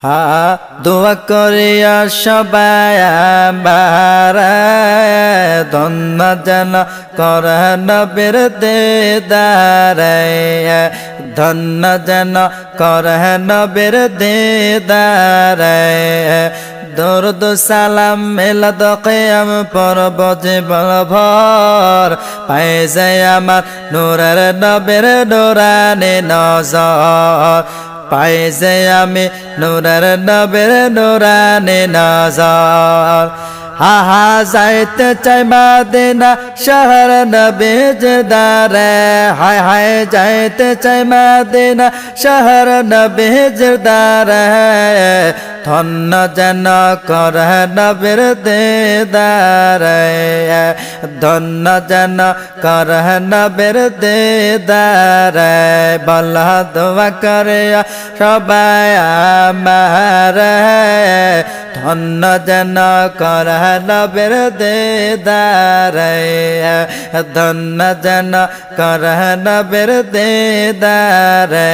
দোয়া করিয়া সবাই আমার ধন্য যেন করে নবীর দিদারে, ধন্য যেন করে নবীর দিদারে। দরুদ সালাম মিলাদ কিয়াম পড়ব জীবন ভর, পাই যায় আমার নূরের নবীর নূরানি নজর, পাই যে আমি নূরের নবীর নূরানি নজর। হা যাইতে চাই মদিনা শহর নবীর দারে, হায় হায় যাইতে চাই মদিনা শহর নবীর দারে। ধন্য যেন করে নবীর দিদারে, ধন্য যেন করে নবীর দিদারে। বলা দোয়া করে সবাই আমার ধন্য যেন করে নবীর দিদারে, ধন্য যেন করে নবীর দিদারে।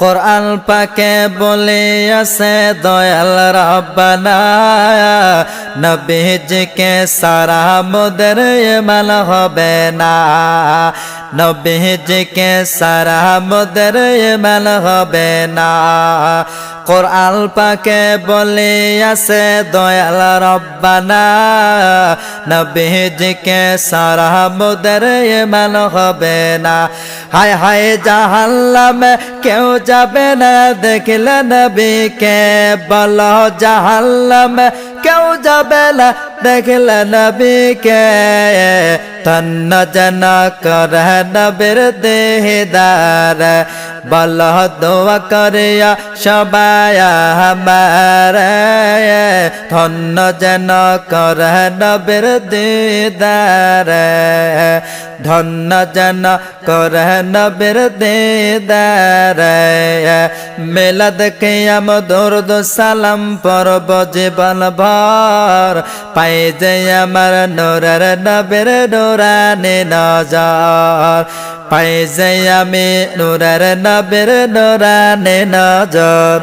কোরআন পাকে বলে আছে দয়াল রব্বানা, নবীজিকে সারা মোদের ইমান হবে না, নবীজিকে সারা মোদের ইমান হবে না। কোরআন পাকে বলে আছে দয়াল রব্বানা, নবীজিকে সারা মোদের ইমান হবে না। হায় হায় জাহান্নামে কেউ যাবে না দেখলে নবীকে, বলো জাহান্নামে কেউ যাবে না দেখলে নবীকে। ধন্য যেন করে নবীর দিদার, বলো দোয়া করিয়া সবাই আমার ধন্য যেন করে নবীর দিদার, ধন্য যেন করে নবীর দিদার। মিলাদ কিয়াম দরুদ সালাম পড়ব জীবন ভর, পাই যে আমার নূরের নবীর নূরানি নজর, পাই যে আমি নূরের নবীর নূরানি নজর।